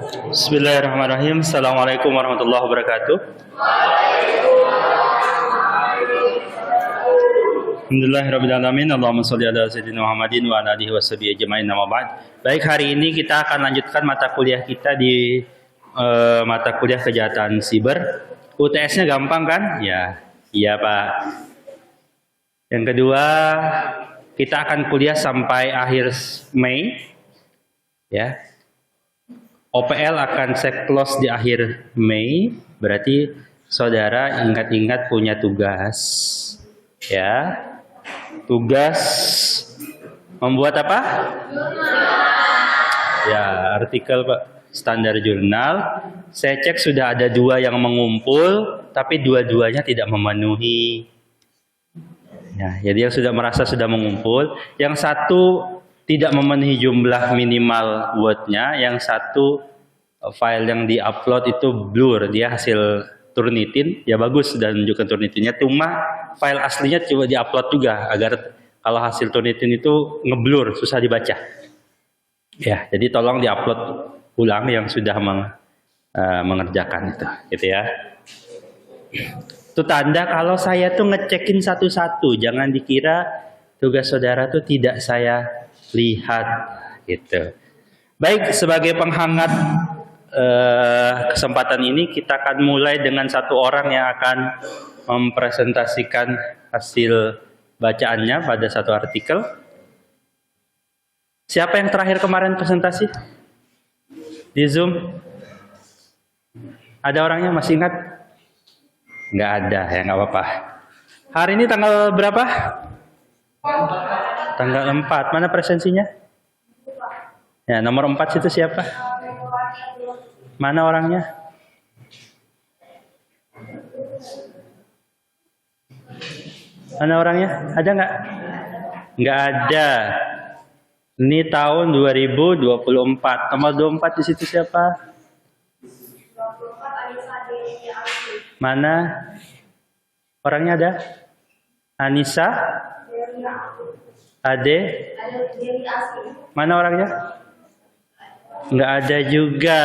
Bismillahirrahmanirrahim. Assalamualaikum warahmatullahi wabarakatuh. Alhamdulillahirrabbilalamin. Allahumma sholli ala sayyidina Muhammadin wa ala alihi washabihi ajmain. Amma ba'd. Baik, hari ini kita akan lanjutkan mata kuliah kita di mata kuliah kejahatan siber. UTS-nya gampang kan? Ya. Iya, Pak. Yang kedua, kita akan kuliah sampai akhir Mei. Ya. OPL akan saya close di akhir Mei, berarti saudara ingat-ingat punya tugas, ya. Tugas membuat apa? Ya, artikel Pak, standar jurnal. Saya cek sudah ada 2 yang mengumpul, tapi dua-duanya tidak memenuhi. Ya, jadi yang sudah merasa sudah mengumpul, yang satu tidak memenuhi jumlah minimal word-nya, yang satu file yang di-upload itu blur, dia hasil Turnitin, ya bagus dan menunjukkan Turnitinnya, cuma file aslinya coba di-upload juga, agar kalau hasil Turnitin itu ngeblur, susah dibaca. Ya, jadi tolong di-upload ulang yang sudah mengerjakan itu, gitu ya. Itu tanda kalau saya tuh ngecekin satu-satu, jangan dikira tugas saudara tuh tidak saya lihat, gitu. Baik, sebagai penghangat kesempatan ini kita akan mulai dengan satu orang yang akan mempresentasikan hasil bacaannya pada satu artikel. Siapa yang terakhir kemarin presentasi di Zoom? Ada orangnya masih ingat? Nggak ada, ya nggak apa-apa. Hari ini tanggal berapa? Tanggal 4. Mana presensinya? Ya, nomor 4 situ siapa? Mana orangnya? Mana orangnya? Ada nggak? Nggak ada. Ini tahun 2024. Nomor 24 di situ siapa? Mana? Orangnya ada? Anissa? Ade? Mana orangnya? Nggak ada juga.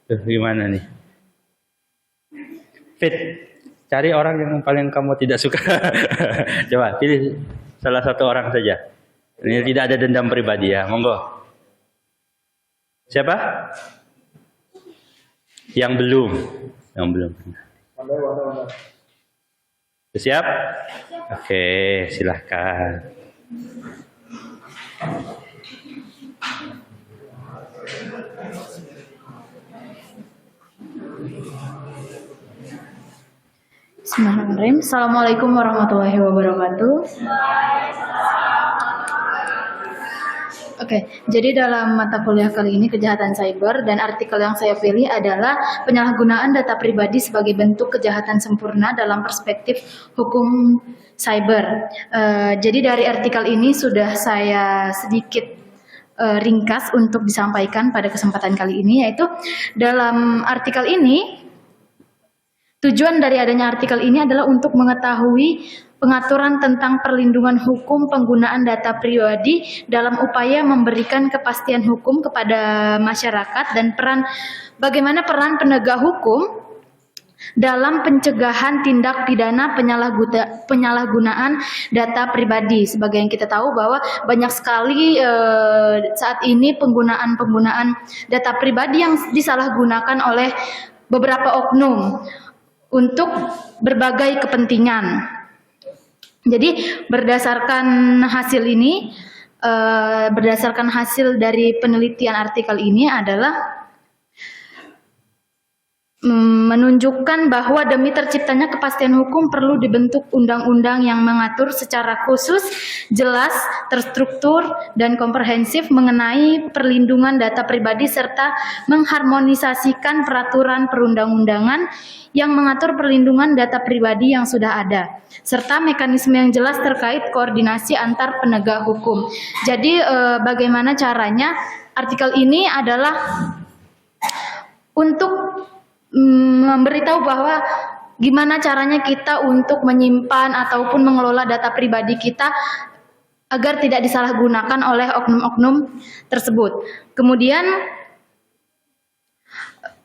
Tuh, gimana nih? Fit, cari orang yang paling kamu tidak suka. Coba pilih salah satu orang saja. Ini tidak ada dendam pribadi ya, monggo. Siapa? Yang belum. Siap? Oke, silahkan. Bismillahirrahmanirrahim. Assalamualaikum warahmatullahi wabarakatuh. Oke, jadi dalam mata kuliah kali ini kejahatan cyber, dan artikel yang saya pilih adalah penyalahgunaan data pribadi sebagai bentuk kejahatan sempurna dalam perspektif hukum cyber. Jadi dari artikel ini sudah saya sedikit ringkas untuk disampaikan pada kesempatan kali ini, yaitu dalam artikel ini tujuan dari adanya artikel ini adalah untuk mengetahui pengaturan tentang perlindungan hukum penggunaan data pribadi dalam upaya memberikan kepastian hukum kepada masyarakat dan bagaimana peran penegak hukum dalam pencegahan tindak pidana penyalahgunaan data pribadi. Sebagai yang kita tahu bahwa banyak sekali saat ini penggunaan data pribadi yang disalahgunakan oleh beberapa oknum untuk berbagai kepentingan. Jadi berdasarkan hasil ini, berdasarkan hasil dari penelitian artikel ini adalah menunjukkan bahwa demi terciptanya kepastian hukum perlu dibentuk undang-undang yang mengatur secara khusus, jelas, terstruktur, dan komprehensif mengenai perlindungan data pribadi serta mengharmonisasikan peraturan perundang-undangan yang mengatur perlindungan data pribadi yang sudah ada, serta mekanisme yang jelas terkait koordinasi antar penegak hukum. Jadi bagaimana caranya? Artikel ini adalah untuk memberitahu bahwa gimana caranya kita untuk menyimpan ataupun mengelola data pribadi kita agar tidak disalahgunakan oleh oknum-oknum tersebut. Kemudian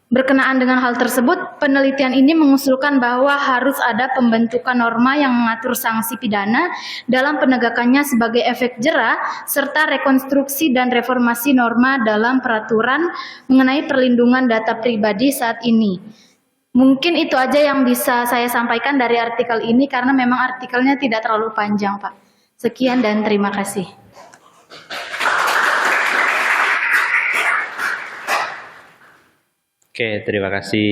Berkenaan dengan hal tersebut, penelitian ini mengusulkan bahwa harus ada pembentukan norma yang mengatur sanksi pidana dalam penegakannya sebagai efek jera, serta rekonstruksi dan reformasi norma dalam peraturan mengenai perlindungan data pribadi saat ini. Mungkin itu aja yang bisa saya sampaikan dari artikel ini karena memang artikelnya tidak terlalu panjang, Pak. Sekian dan terima kasih. Oke, terima kasih.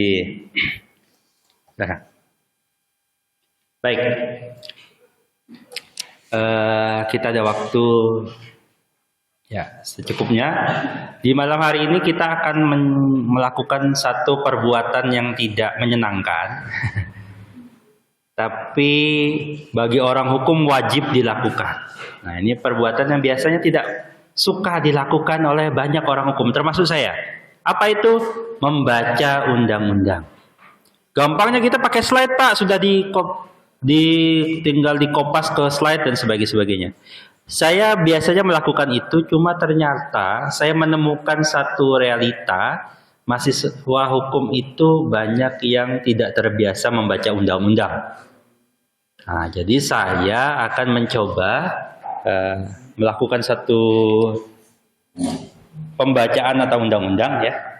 Nah, baik. Kita ada waktu ya secukupnya. Di malam hari ini kita akan melakukan satu perbuatan yang tidak menyenangkan. Tapi bagi orang hukum wajib dilakukan. Nah, ini perbuatan yang biasanya tidak suka dilakukan oleh banyak orang hukum, termasuk saya. Apa itu? Membaca undang-undang. Gampangnya kita pakai slide, Pak, sudah tinggal dikopas ke slide dan sebagainya. Saya biasanya melakukan itu, cuma ternyata saya menemukan satu realita, mahasiswa hukum itu banyak yang tidak terbiasa membaca undang-undang. Nah, jadi saya akan mencoba melakukan satu pembacaan atau undang-undang ya.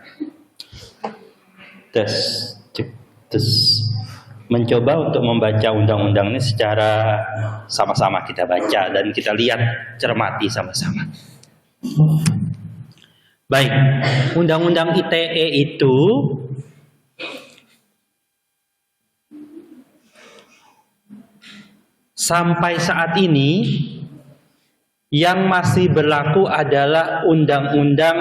Mencoba untuk membaca undang-undang ini secara sama-sama kita baca dan kita lihat, cermati sama-sama. Baik, Undang-Undang ITE itu sampai saat ini yang masih berlaku adalah Undang-Undang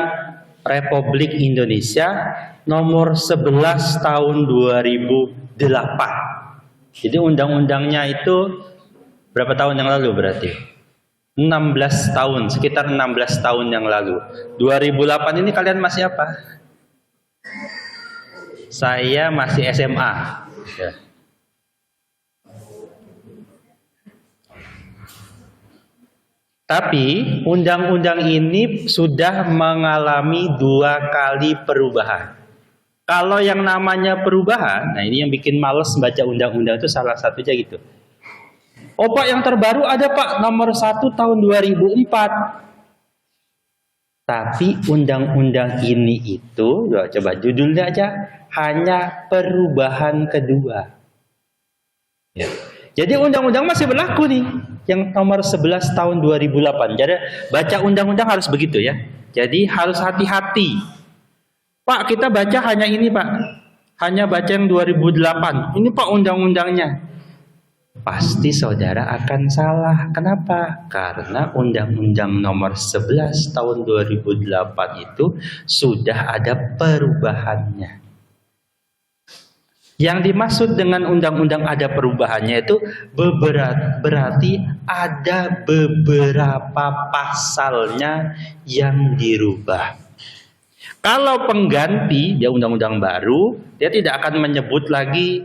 Republik Indonesia nomor 11 tahun 2008. Jadi undang-undangnya itu berapa tahun yang lalu berarti? 16 tahun, sekitar 16 tahun yang lalu. 2008 ini kalian masih apa? Saya masih SMA. Ya. Tapi undang-undang ini sudah mengalami 2 kali perubahan. Kalau yang namanya perubahan, nah ini yang bikin males baca undang-undang itu salah satunya gitu. Oh Pak, yang terbaru ada Pak, nomor 1 tahun 2004. Tapi undang-undang ini itu, coba judulnya aja, hanya perubahan kedua. Ya. Jadi undang-undang masih berlaku nih, yang nomor 11 tahun 2008. Jadi baca undang-undang harus begitu ya. Jadi harus hati-hati. Pak, kita baca hanya ini Pak. Hanya baca yang 2008. Ini Pak undang-undangnya. Pasti saudara akan salah. Kenapa? Karena undang-undang nomor 11 tahun 2008 itu sudah ada perubahannya. Yang dimaksud dengan undang-undang ada perubahannya itu berarti ada beberapa pasalnya yang dirubah. Kalau pengganti, dia undang-undang baru, dia tidak akan menyebut lagi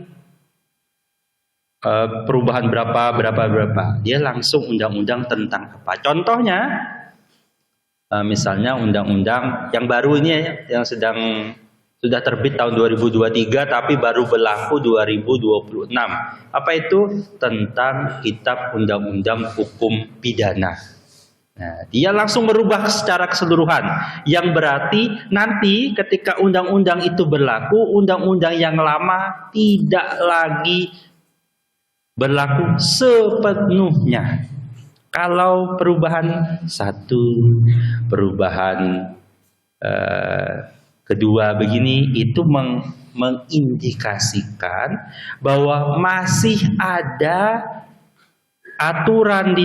perubahan berapa. Dia langsung undang-undang tentang apa. Contohnya, misalnya undang-undang yang baru ini yang sudah terbit tahun 2023 tapi baru berlaku 2026. Apa itu? Tentang Kitab Undang-Undang Hukum Pidana. Nah, dia langsung merubah secara keseluruhan. Yang berarti nanti ketika undang-undang itu berlaku, undang-undang yang lama tidak lagi berlaku sepenuhnya. Kalau perubahan satu, perubahan kedua begini, itu mengindikasikan bahwa masih ada aturan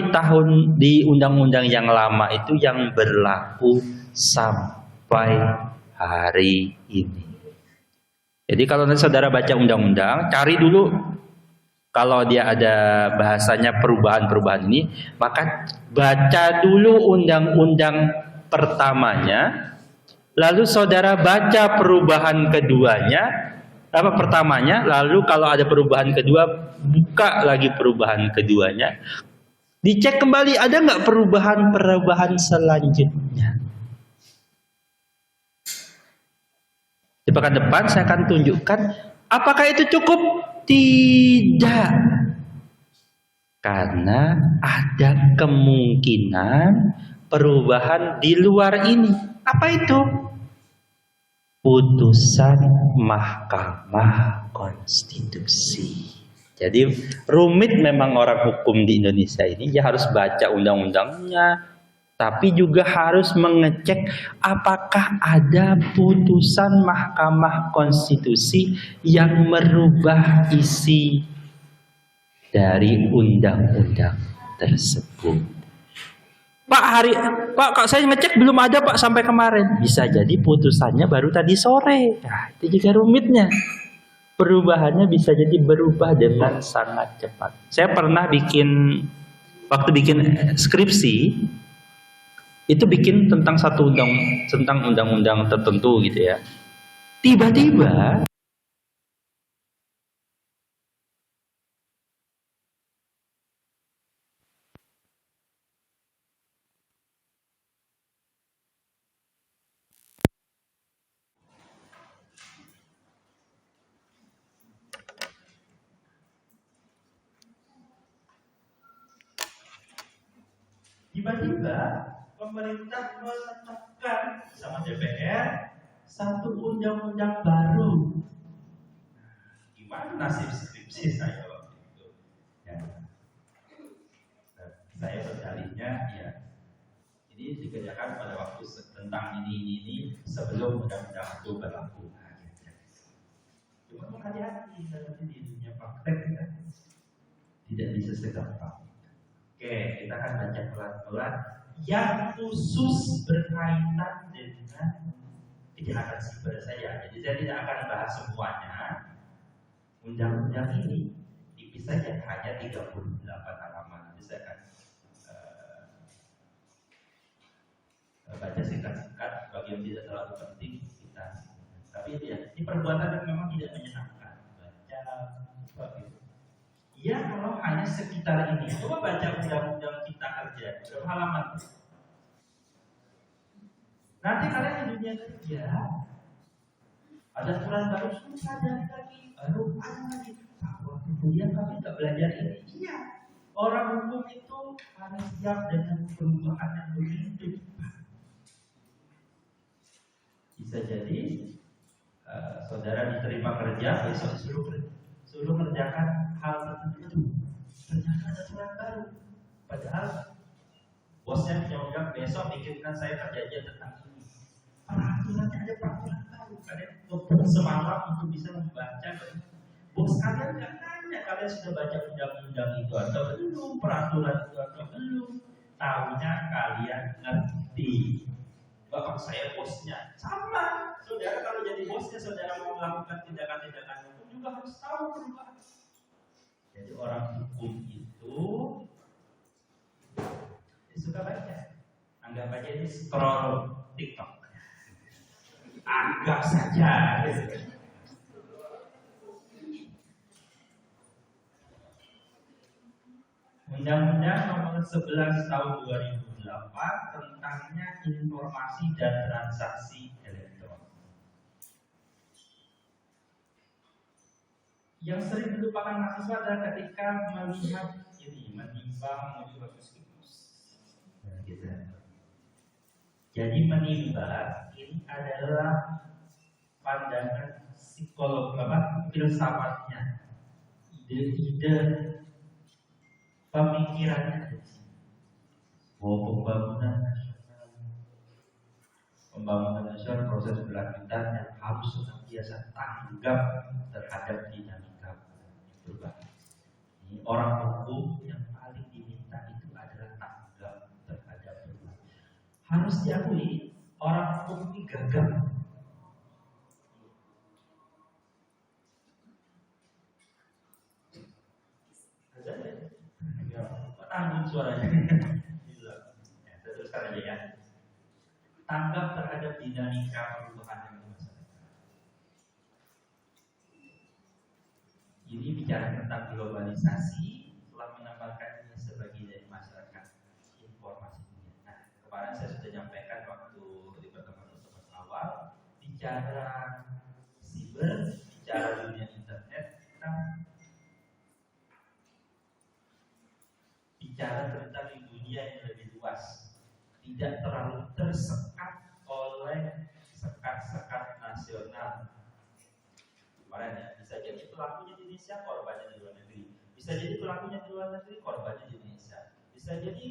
di undang-undang yang lama itu yang berlaku sampai hari ini. Jadi kalau nanti saudara baca undang-undang, cari dulu kalau dia ada bahasanya perubahan-perubahan ini, maka baca dulu undang-undang pertamanya. Lalu saudara baca perubahan keduanya, pertamanya, lalu kalau ada perubahan kedua, buka lagi perubahan keduanya. Dicek kembali, ada nggak perubahan-perubahan selanjutnya. Di pekan depan saya akan tunjukkan apakah itu cukup. Tidak. Karena ada kemungkinan perubahan di luar ini. Apa itu? Putusan Mahkamah Konstitusi. Jadi rumit memang orang hukum di Indonesia ini. Dia harus baca undang-undangnya, tapi juga harus mengecek apakah ada putusan Mahkamah Konstitusi yang merubah isi dari undang-undang tersebut. Pak, kok saya ngecek belum ada Pak sampai kemarin. Bisa jadi putusannya baru tadi sore. Nah, itu juga rumitnya. Perubahannya bisa jadi berubah dengan sangat cepat. Saya pernah waktu bikin skripsi, itu bikin tentang tentang undang-undang tertentu gitu ya. Tiba-tiba pemerintah menetapkan sama DPR satu undang-undang baru. Gimana nasib skripsi saya waktu itu? Ya. Saya berdalihnya ya, ini dikerjakan pada waktu tentang ini sebelum undang-undang itu berlaku. Cuma hati-hati nanti di dunia praktek ya, tidak bisa segampang. Oke, kita akan baca pelan-pelan yang khusus berkaitan dengan kejahatan siber saja. Jadi saya tidak akan bahas semuanya. Undang-undang ini dipisah saja hanya 38 halaman. Jadi saya akan baca singkat-singkat. Bagi yang tidak terlalu penting kita. Tapi ini perbuatan yang memang tidak menyenangkan. Baca gitu. Ya kalau hanya sekitar ini. Coba baca undang-undang kita kerja berapa halaman. Nanti kalian di dunia kerja ada aturan baru susah dari lagi, baru ada lagi. Waktu kuliah kami nggak belajar ini. Iya, orang hukum itu harus siap dengan perubahan yang begitu. Bisa jadi saudara diterima kerja, besok suruh kerjakan hal tertentu. Ternyata ada aturan baru. Padahal bosnya menjawab besok bikinkan saya kerja tentang ini. Peraturannya ada peraturan baru. Kalian betul semalam untuk bisa membaca. Bos kalian nggak tanya kalian sudah baca undang-undang itu atau belum, peraturan itu atau belum. Tahunya kalian ngerti. Bapak saya bosnya sama. Saudara kalau jadi bosnya, saudara mau melakukan tindakan-tindakan hukum juga harus tahu perubahan. Jadi orang hukum itu suka baca. Anggap aja ini scroll TikTok. Anggap saja. Undang-Undang Nomor 11 Tahun 2008 tentangnya informasi dan transaksi elektronik. Yang sering dilupakan mahasiswa adalah ketika melihat ini menimbang menyuruh gitu. Jadi menimbang ini adalah pandangan psikolog filsafatnya, ide-ide pemikirannya. Pembangunan nasional proses berlanjutan yang harus senantiasa tanggap terhadap dinamika perubahan. Ini orang hukum yang paling diminta itu adalah tanggap terhadap perubahan. Harus diakui orang hukum ini gagah. Tanggung suaranya. Ya, saya teruskan aja ya. Tanggap terhadap dinamika perubahan yang masyarakat. Ini bicara tentang globalisasi, telah menambahkannya sebagai dari masyarakat informasi dunia. Nah, kemarin saya sudah nyampaikan waktu di pertemuan awal bicara nasional. Kemarin ya, bisa jadi pelakunya di Indonesia, korbannya di luar negeri. Bisa jadi pelakunya di luar negeri, korbannya di Indonesia. Bisa jadi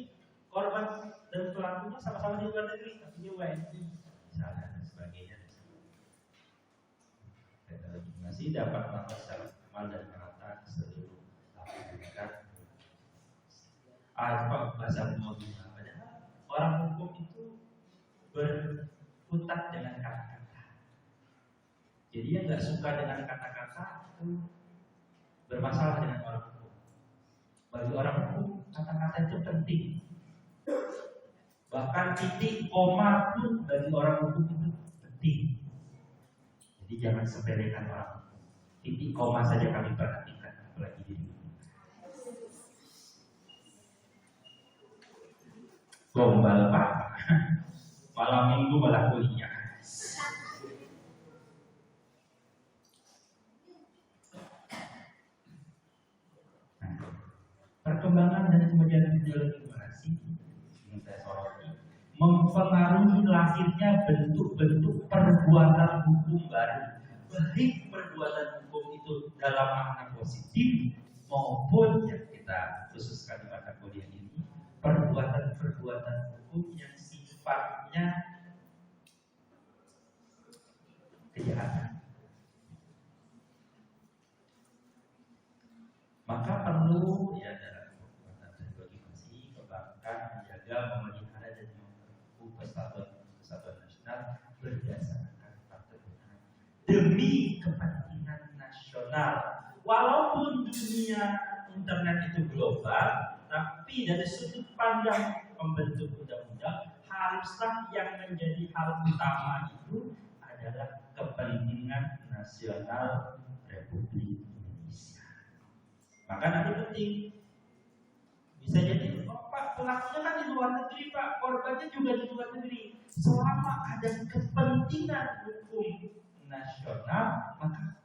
korban dan pelakunya sama-sama di luar negeri, tapi dia WNI, misalnya dan sebagainya. Legitimasi dapat melakukan secara formal dan merata ke seluruh masyarakat. Apa bahasa umumnya? Padahal orang hukum itu berkutat dengan kata-kata. Jadi yang nggak suka dengan kata-kata itu bermasalah dengan orang hukum. Bagi orang hukum kata-kata itu penting. Bahkan titik koma pun bagi orang hukum itu penting. Jadi jangan sepelekan orang hukum. Titik koma saja kami perhatikan, apalagi diri. Gombal Pak, malam minggu malah kuliah. Nah, perkembangan dan kemajuan demokrasi yang saya soroti mempengaruhi lahirnya bentuk-bentuk perbuatan hukum baru, baik perbuatan hukum itu dalam makna positif maupun yang kita khususkan di mata kuliah ini perbuatan-perbuatan hukum yang sifatnya kejahatan. Maka perlu ya dalam perbuatan legitimasi perbankan menjaga, memelihara dan memperkuat kesatuan nasional berdasarkan perkebunan demi kepentingan nasional. Walaupun dunia internet itu global, tapi dari sudut pandang pembentuk undang-undang haruslah yang menjadi hal utama itu adalah kepentingan nasional Republik Indonesia. Maka nanti penting bisa jadi Pak pelakunya kan di luar negeri Pak, korbannya juga di luar negeri. Selama ada kepentingan hukum nasional, maka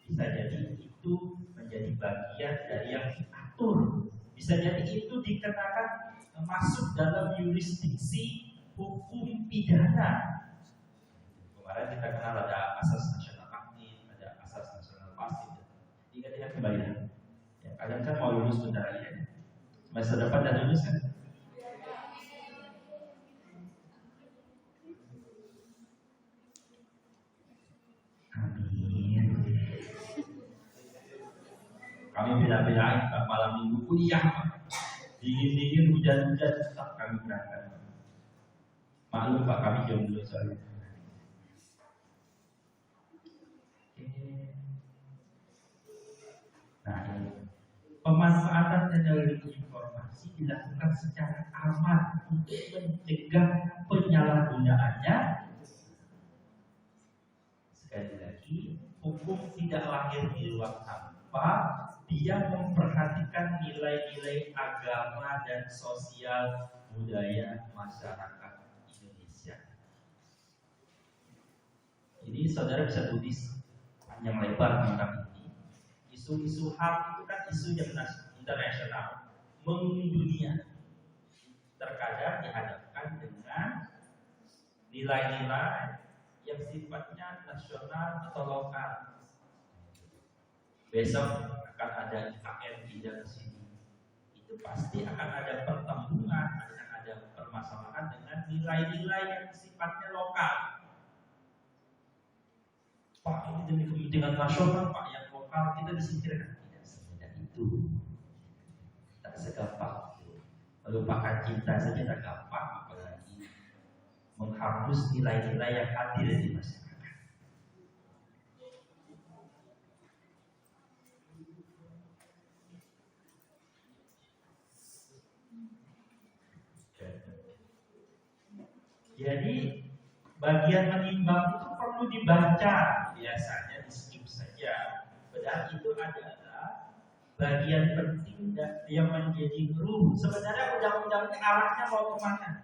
bisa jadi itu menjadi bagian dari yang diatur. Bisa jadi itu dikenakan masuk dalam yurisdiksi hukum pidana. Kemarin kita kenal ada asas nasional aktif, ada asas nasional pasif. Ingat-ingat kembali ya. Kalian kan mau lulus bentar lagi ya. Semester depan dan lulus kan? Amin. Kami bela-belain Pak malam minggu kuliah Pak. Dingin-dingin, hujan-hujan tetap kami berangkat. Maklum Pak, kami jomblo soalnya. Nah, pemanfaatan teknologi informasi dilakukan secara aman untuk mencegah penyalahgunaannya. Sekali lagi, hukum tidak lahir di luar tanpa dia memperhatikan nilai-nilai agama dan sosial budaya masyarakat Indonesia. Jadi saudara bisa tulis panjang lebar tentang ini. Isu-isu HAM itu kan isu yang internasional, mendunia. Terkadang dihadapkan dengan nilai-nilai yang sifatnya nasional atau lokal. Besok akan ada IKN di sini. Itu pasti akan ada pertemuan, akan ada permasalahan dengan nilai-nilai yang sifatnya lokal. Pak, ini demi kepentingan nasional, Pak, yang lokal kita disingkirkan. Tidak semudah itu. Tak segampang itu. Melupakan cinta saja tak gampang, apalagi menghapus nilai-nilai yang hadir di masyarakat. Jadi bagian menimbang itu perlu dibaca, biasanya di skip saja. Padahal itu adalah bagian penting dan yang menjadi ruh. Sebenarnya undang-undang ini arahnya mau kemana?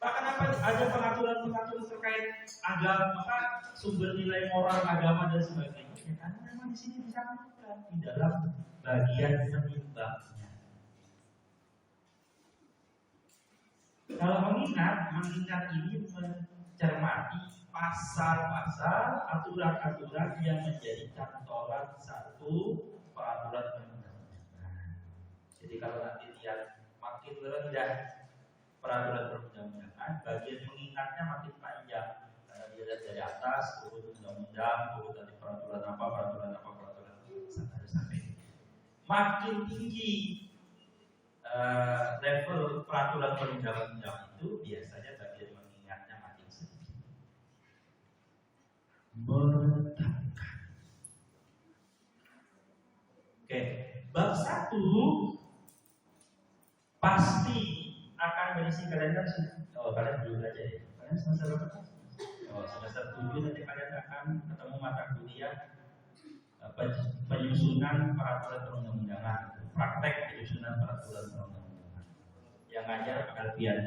Pak, kenapa ada pengaturan-pengaturan terkait agama, maka sumber nilai moral agama dan sebagainya? Ya, karena memang di sini disampaikan di dalam bagian menimbangnya. Kalau mengingat ini cermati pasal-pasal, aturan-aturan yang menjadi cantolan satu peraturan perundang-undangan. Jadi kalau nanti lihat makin rendah peraturan perundang-undangan, bagian mengingatnya makin panjang. Karena dia lihat dari atas, turun undang-undang, turun dari peraturan apa, sampai makin tinggi level peraturan perundang-undangan itu, biasanya bagian mengingatnya makin sedikit. Menetapkan. Oke, bab 1 pasti akan berisi, kalian kan kalian belum belajar ya. Kalian semester berapa? Semester 7 nanti kalian akan ketemu mata kuliah penyusunan peraturan perundang-undangan, praktek penyusunan peraturan perundang-undangan. Yang ngajar Pak Alfian.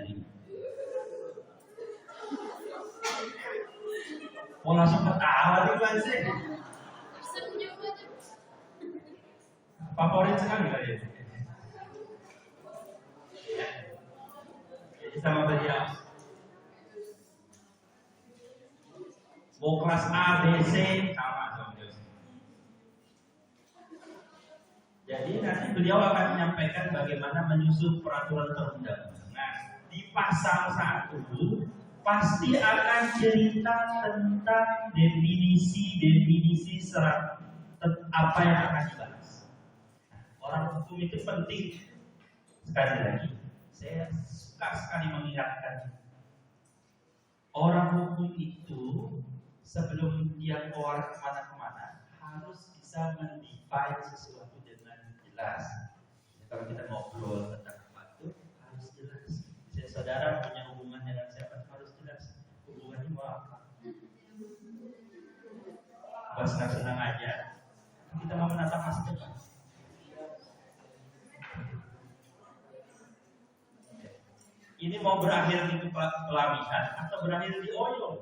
Mau langsung ketawa nih Pak sih. Favorit sekali kalian. Jadi sama beliau. Mau kelas A, B, C sama beliau. Jadi nanti beliau akan menyampaikan bagaimana menyusun peraturan perundang-undangan. Nah, di pasal 1 pasti akan cerita tentang definisi serat apa yang akan dibahas. Nah, orang hukum itu penting. Sekali lagi, saya suka sekali mengingatkan, orang hukum itu sebelum dia keluar kemana-kemana harus bisa mendefine sesuatu dengan jelas. Jadi kalau kita ngobrol tentang apa itu harus jelas. Misalnya saudara punya hubungan dengan siapa harus jelas. Hubungannya mau apa? Buat senang-senang aja. Kita mau menatap masa depan. Ini mau berakhir di pelaminan atau berakhir di oyong?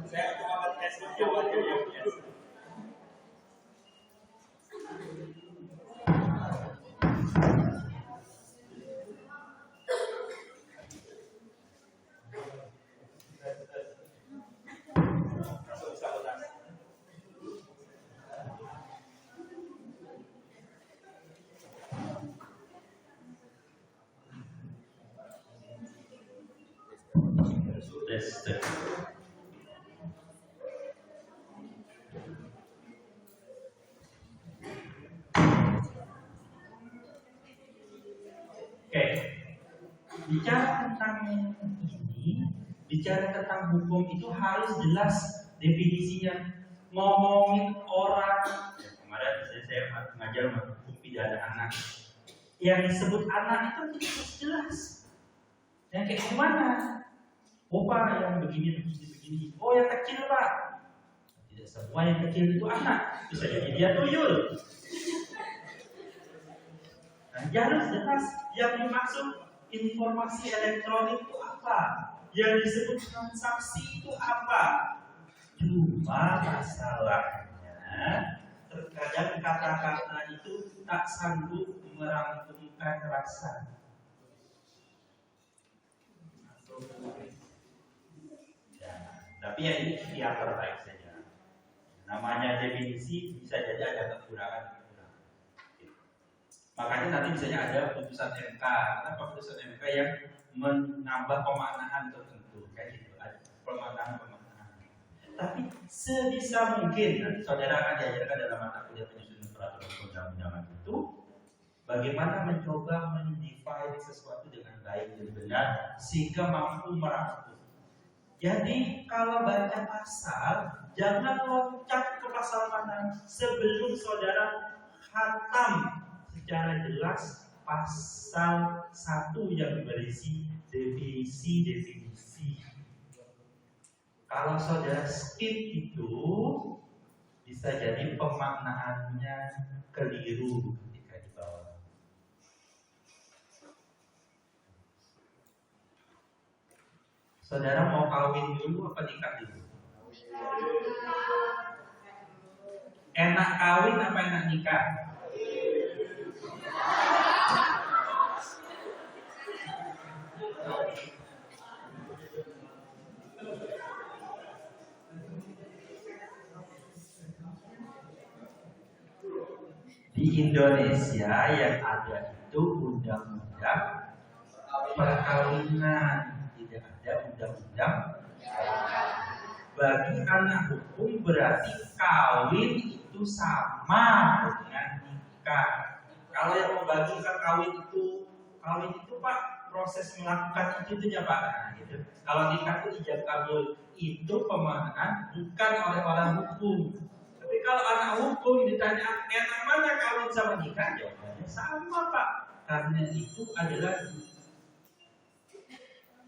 Saya cuma tes jawabannya yang biasa. Bicara tentang hukum itu harus jelas definisinya. Ngomongin orang, kemarin saya mengajar hukum pidana anak. Yang disebut anak itu harus jelas. Yang kayak gimana? Oh Pak, yang begini. Oh yang kecil Pak. Tidak semua yang kecil itu anak. Bisa jadi dia tuyul. Nah, harus jelas yang dimaksud informasi elektronik itu apa, yang disebut transaksi itu apa. Cuma masalahnya terkadang kata-kata itu tak sanggup merangkumkan rasa. Ya, tapi ya ini ikhtiar terbaik saja. Namanya definisi bisa jadi ada kekurangan. Makanya nanti misalnya ada putusan MK, kenapa putusan MK yang menambah pemaknaan tertentu, kayak gitu, ada pemaknaan. Tapi sebisa mungkin nanti saudara akan diajarkan dalam mata kuliah penyusunan peraturan perundang-undangan itu, bagaimana mencoba mendefine sesuatu dengan baik dan benar sehingga mampu merangkum. Jadi kalau baca pasal, jangan loncat ke pasal mana sebelum saudara khatam secara jelas pasal 1 yang berisi definisi. Kalau saudara skip itu, bisa jadi pemaknaannya keliru ketika di bawah. Saudara mau kawin dulu apa nikah dulu? Enak kawin apa enak nikah? Di Indonesia yang ada itu undang-undang perkawinan, tidak ada undang-undang. Bagi anak hukum berarti kawin itu sama dengan nikah. Kalau yang membagikan kawin itu Pak, proses melakukan itu ya Pak. Nah, gitu. Kalau nikah itu ijab kabul, itu pemaknaan bukan oleh orang hukum. Tapi kalau anak hukum ditanya enak mana kawin sama nikah, jawabannya sama Pak. Karena itu adalah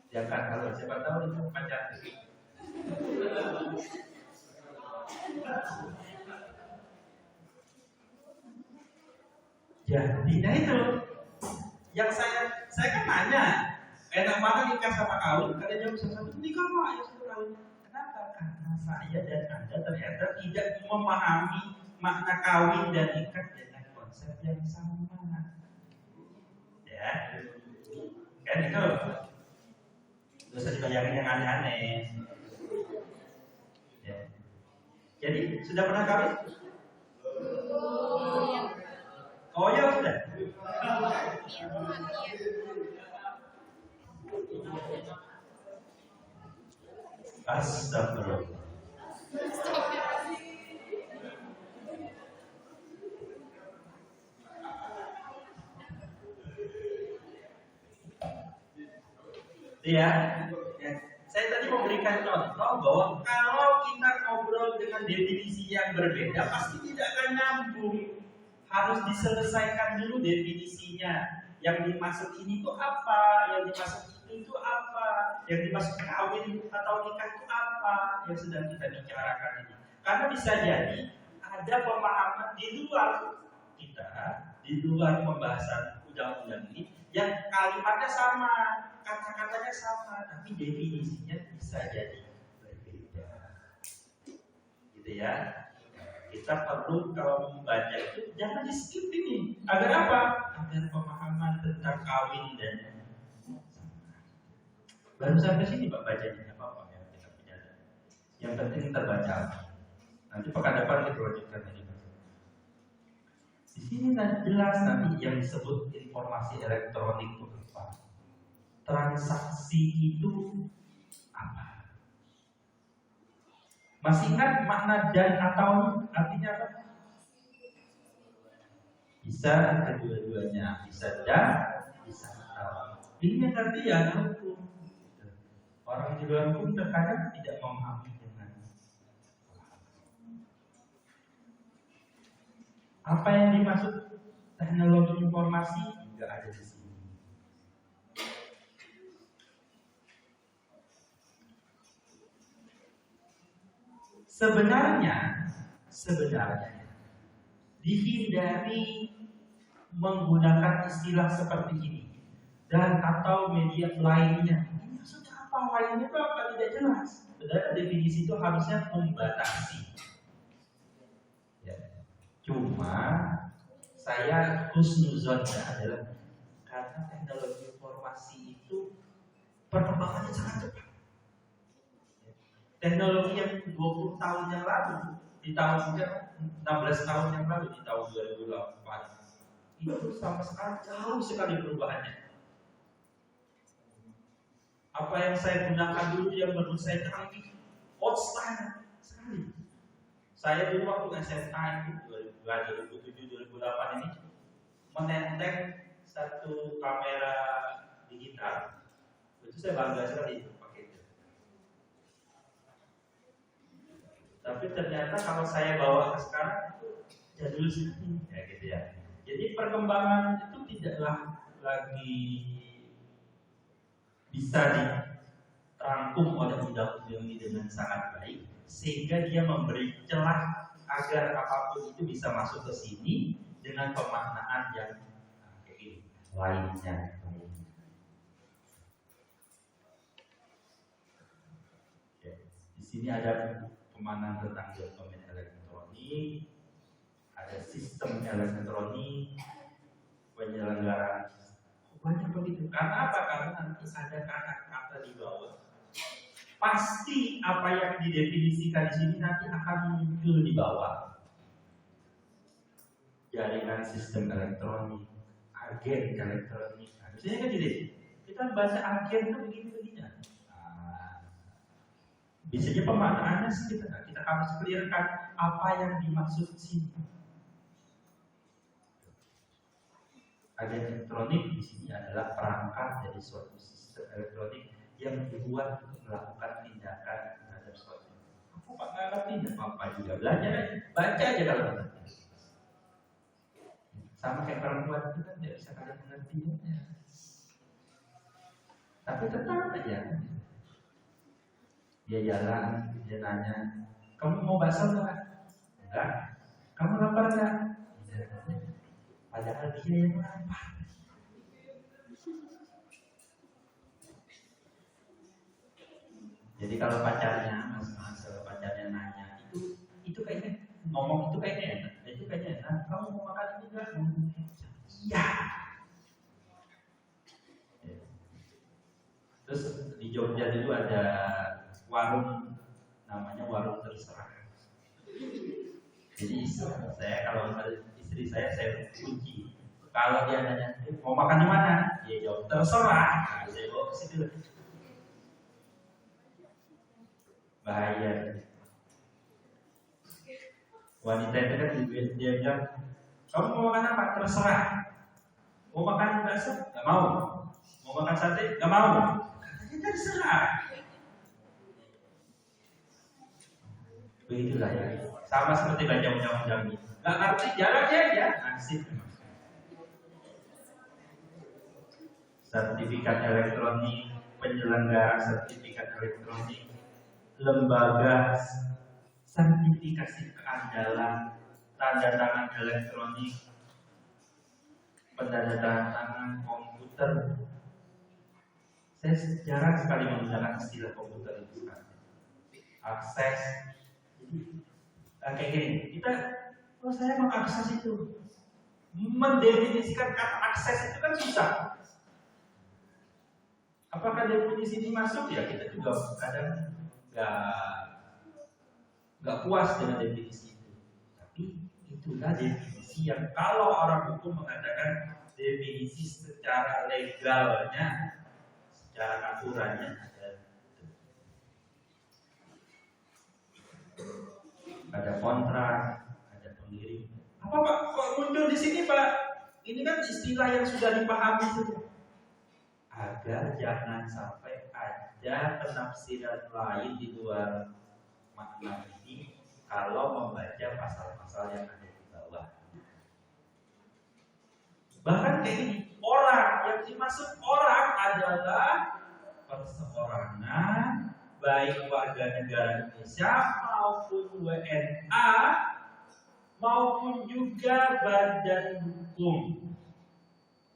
jangan kalau siapa tahu itu pacar. Jadi nah itu yang saya kan nanya enak mana nikah sama kawin, kalian jawab satu nikah Pak, ya sudah kawin. Kenapa? Karena saya dan Anda ternyata tidak memahami makna kawin dan nikah dengan konsep yang sama. Ya, kan itu. Gak usah dibayangin yang aneh-aneh. Ya. Jadi sudah pernah kawin? Oh ya sudah. Astagfirullah. Ya, saya tadi memberikan contoh bahwa kalau kita ngobrol dengan definisi yang berbeda pasti tidak akan nyambung. Harus diselesaikan dulu definisinya. Yang dimaksud ini itu apa? Yang dimaksud itu apa? Yang dimaksud kawin atau nikah itu apa? Yang sedang kita bicarakan ini. Karena bisa jadi ada pemahaman di luar kita, di luar pembahasan undang-undang ini, yang kalimatnya sama, kata-katanya sama, tapi definisinya bisa jadi berbeda. Gitu ya. Kita perlu kalau membaca itu jangan di skip ini. Agar apa? Agar pemahaman tentang kawin dan baru sampai sini Pak bacanya apa ya kita punya. Yang penting terbaca. Nanti pekan depan kita lanjutkan ini. Di sini jelas nanti yang disebut informasi elektronik itu apa? Transaksi itu apa? Masih ingat makna dan atau artinya apa? Bisa kedua-duanya, bisa dan, bisa atau. Ini yang arti ya hukum. Orang di luar hukum terkadang tidak memahami dengan apa yang dimaksud teknologi informasi juga ada di sini. Sebenarnya dihindari menggunakan istilah seperti ini dan atau media lainnya. Ini maksudnya apa? Lainnya itu apa? Tidak jelas. Sebenarnya definisi itu harusnya membatasi. Ya. Cuma saya husnuzonnya adalah karena teknologi informasi itu perkembangannya sangat cepat. Teknologi yang 20 tahun yang lalu, di tahun 16 tahun yang lalu, di tahun 2008, itu sama sekali jauh sekali perubahannya. Apa yang saya gunakan dulu yang menurut saya canggih, outstanding sekali. Saya dulu waktu SMA itu 2007-2008 ini menenteng satu kamera digital. Itu saya bangga sekali itu pakai itu. Tapi ternyata kalau saya bawa ke sekarang jadul sekali, ya gitu ya. Jadi perkembangan itu tidaklah lagi bisa dirangkum oleh undang-undang ini dengan sangat baik, sehingga dia memberi celah agar apapun itu bisa masuk ke sini dengan pemaknaan yang lainnya. Di sini ada pemaknaan tentang dokumen elektronik, sistem elektronik, penyelenggaraan. Banyak begitu. Karena apa? Karena nanti ada kata-kata di bawah. Pasti apa yang didefinisikan di sini nanti akan muncul di bawah. Jaringan sistem elektronik, agen elektronik. Nah, misalnya kan jadi kita baca agen itu begini-begini. Biasanya pemaknaannya kita harus clearkan apa yang dimaksud sini. Agen elektronik di sini adalah perangkat dari suatu sistem elektronik yang dibuat untuk melakukan tindakan terhadap suatu. Aku Pak nggak ngerti, apa juga belajar aja, baca aja kalau ngerti. Sama kayak perempuan itu kan tidak bisa kalian mengertinya. Tapi tetap aja. Dia jalan, dia nanya, kamu mau bakso nggak? Enggak. Kamu lapar nggak? Padahal dia yang lapar. Jadi kalau pacarnya, kalau pacarnya nanya, itu kayaknya ngomong itu kayaknya enak, itu kayaknya enak. Kamu mau makan ini nggak? Iya. Terus di Jogja dulu ada warung namanya warung terserah. Jadi saya kalau istri saya kunci. Kalau dia nanya mau makan di mana, dia jawab terserah. Nah, saya bawa ke situ. Bahaya. Wanita itu kan dia bilang, kamu mau makan apa? Terserah. Mau makan bakso? Gak mau. Mau makan sate? Gak mau. Katanya terserah. Begitulah ya. Sama seperti baca undang-undang ini. Gak ngerti, jalan aja. Nasib. Sertifikat elektronik, penyelenggara sertifikat elektronik, lembaga sertifikasi keandalan, tanda tangan elektronik, pendanaan komputer. Saya jarang sekali menggunakan istilah komputer itu sekarang. Akses, kayak gini. Saya mengakses itu, mendefinisikan kata akses itu kan susah. Apakah definisi ini masuk? Ya kita juga kadang nggak puas dengan definisi itu. Tapi itulah definisi yang kalau orang hukum mengatakan definisi secara legalnya, secara aturannya ada kontrak, ada pengirim. Apa Pak? Kok muncul di sini Pak? Ini kan istilah yang sudah dipahami semua. Agar jangan sampai ada penafsiran lain di luar makna ini kalau membaca pasal-pasal yang ada di bawah. Bahkan kayak gini, orang yang dimaksud orang adalah perseorangan, baik warga negara Indonesia maupun WNA maupun juga badan hukum.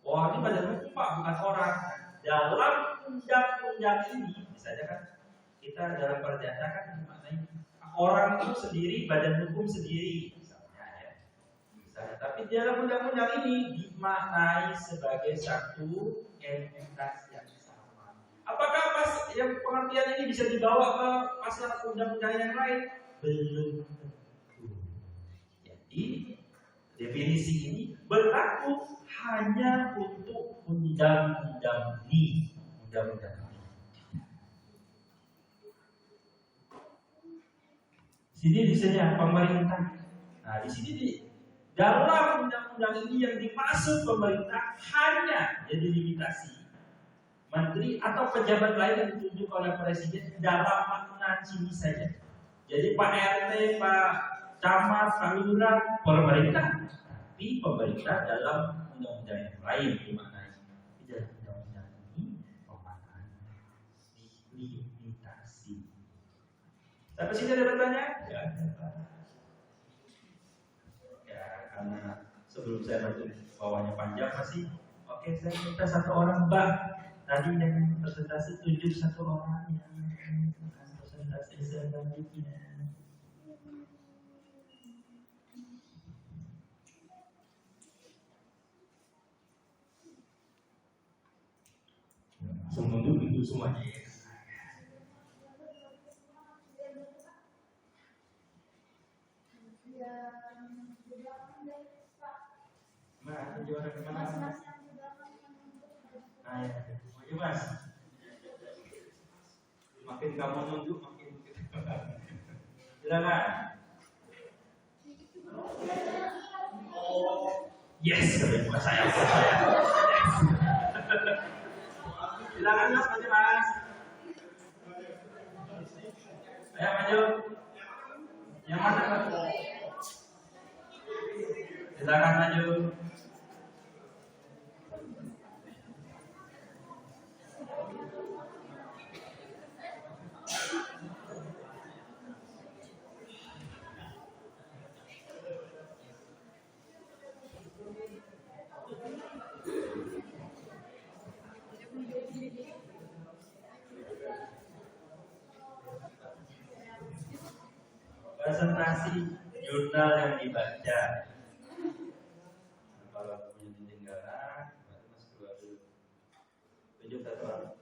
Wah, ini badan hukum Pak, bukan orang. Dalam undang-undang ini, misalnya kan kita dalam perdata kan dimaknai orang itu sendiri, badan hukum sendiri, misalnya ya. Misalnya, tapi dalam undang-undang ini dimaknai sebagai satu entitas yang sama. Apakah pas yang pengertian ini bisa dibawa ke pasal undang-undang yang lain? Belum tentu. Jadi definisi ini berlaku hanya untuk undang-undang ini. Sini misalnya pemerintah. Nah, di sini dalam undang-undang ini yang dimaksud pemerintah hanya jadi limitasi menteri atau pejabat lain yang ditunjuk oleh presiden dalam makna sini saja. Jadi Pak RT, Pak Camat, Pak Lurah, pemerintah. Tapi pemerintah dalam undang-undang yang lain dimaknai. Di dalam undang-undang ini pemaknaannya dilimitasi. Sampai sini ada pertanyaan? Ya ada. Ya karena sebelum saya bantu bawahnya panjang masih. Oke, saya minta satu orang Mbak. Tadi yang presentasi tunjuk satu orang yang presentasi selanjutnya. semuanya. Mas, juara kemana? Mas. Nah, ya. Maju Mas. Makin kamu nunduk, makin silakan. Yes, bukan saya, bukan saya. Yes. Silakan Mas, maju Mas. Ayo maju. Yang mana Mas? Silakan maju. Presentasi jurnal yang dibaca. Nah, kalau punya ketinggalan, berarti Mas keluar dulu. Tunjuk satu orang.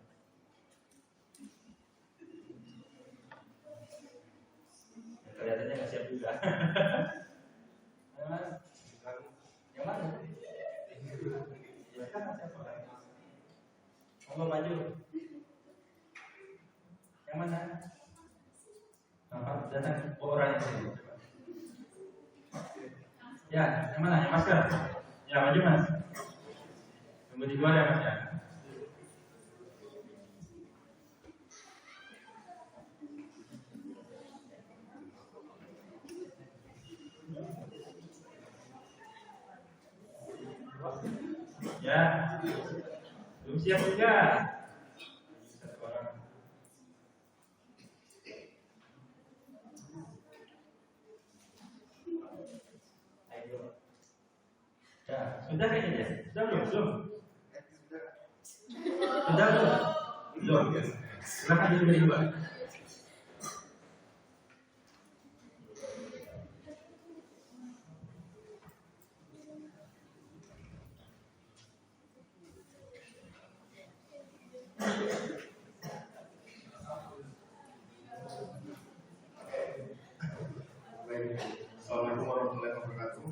Ya, kelihatannya nggak siap juga. Yang mana? Ya kan siapa orang? Mau maju? Yang mana? Apa? Datang orang yang sini. Ya, yang mana? Yang masker? Ya, maju Mas. Tunggu di luar ya Mas ya. Ya, belum siap juga. Satu orang. Ayo. Ya, sudah kayaknya ya? Sudah belum? Belum. Sudah belum? Belum. Silakan dulu dari luar. Baik. Assalamualaikum warahmatullahi wabarakatuh.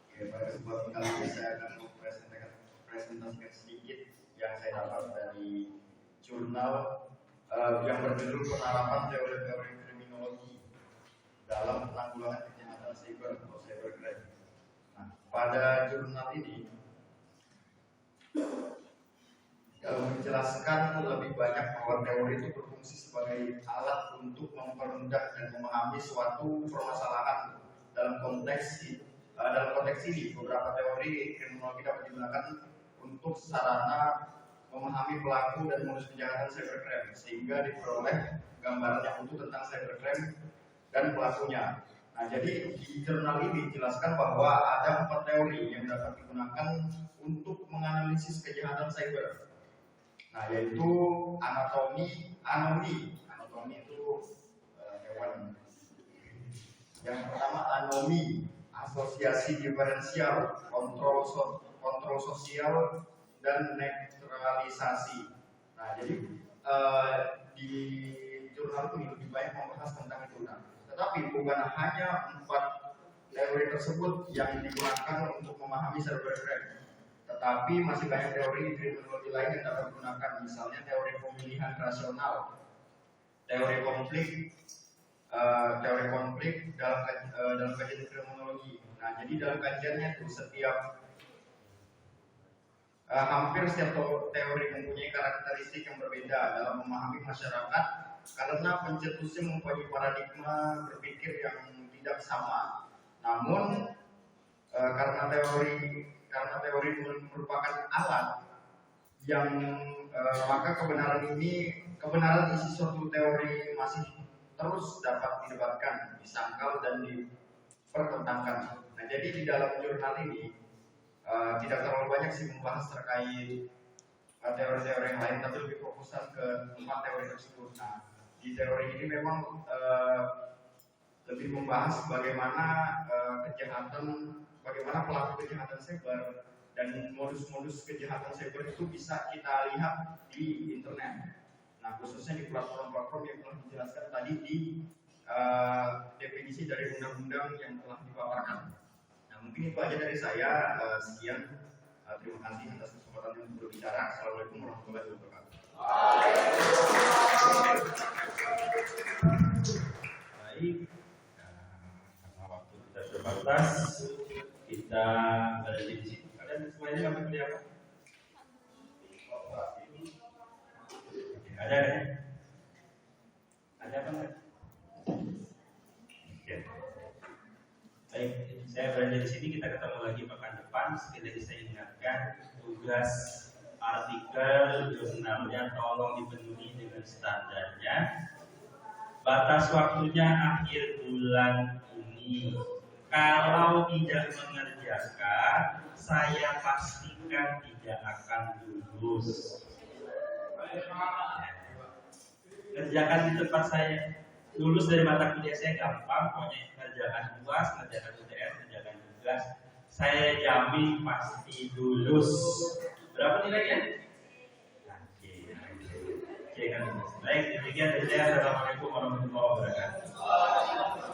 Oke, pada kesempatan kali ini saya akan presentasikan sedikit yang saya dapat dari jurnal yang berjudul Penerapan Teori-Teori Kriminologi dalam Penanggulangan Kejahatan Siber atau Cybercrime. Nah, pada jurnal ini menjelaskan lebih banyak bahwa teori itu berfungsi sebagai alat untuk mempermudah dan memahami suatu permasalahan. Dalam konteks ini, beberapa teori kriminologi dapat digunakan untuk sarana memahami pelaku dan modus kejahatan cybercrime, sehingga diperoleh gambaran yang utuh tentang cybercrime dan pelakunya. Nah, jadi di jurnal ini dijelaskan bahwa ada 4 teori yang dapat digunakan untuk menganalisis kejahatan cyber. Nah, yaitu anatomi itu hewan. Yang pertama anomi, asosiasi diferensial, kontrol sosial, dan netralisasi. Nah, jadi di jurnal ini lebih banyak membahas tentang itu. Nah, tetapi bukan hanya 4 teori tersebut yang digunakan untuk memahami cybercrime, tetapi masih banyak teori kriminologi lain yang dapat digunakan, misalnya teori pemilihan rasional, teori konflik dalam kajian kriminologi. Nah, jadi dalam kajiannya itu hampir setiap teori mempunyai karakteristik yang berbeda dalam memahami masyarakat, karena pencetusnya mempunyai paradigma berpikir yang tidak sama. Namun karena teori merupakan alat yang maka kebenaran isi suatu teori masih terus dapat didebatkan, disangkal dan dipertentangkan. Nah, jadi di dalam jurnal ini tidak terlalu banyak sih membahas terkait teori-teori yang lain, tapi lebih fokuskan ke 4 teori tersebut. Nah, di teori ini memang lebih membahas bagaimana pelaku kejahatan cyber dan modus-modus kejahatan cyber itu bisa kita lihat di internet. Nah, khususnya di platform-platform yang telah dijelaskan tadi di definisi dari undang-undang yang telah dipaparkan. Nah, mungkin itu aja dari saya. Sekian. Terima kasih atas kesempatan yang berbicara. Assalamualaikum warahmatullahi wabarakatuh. Baik, karena waktu kita terbatas, kita berhenti di sini. Kalian semuanya nggak beli apa? Ada kan? Ada apa enggak? Oke. Baik, saya berada di sini. Kita ketemu lagi pekan depan. Sekali lagi saya ingatkan, tugas artikel jurnalnya tolong dipenuhi dengan standarnya. Batas waktunya akhir bulan ini. Kalau tidak mengerjakan, saya pastikan tidak akan lulus. Kerjakan di tempat saya. Lulus dari mata kuliah saya gampang, pokoknya kerjakan UAS, kerjakan UTS, kerjakan tugas. Saya jamin pasti lulus. Berapa nilainya? Oke, kan. Baik, demikian dari saya. Assalamualaikum warahmatullahi wabarakatuh.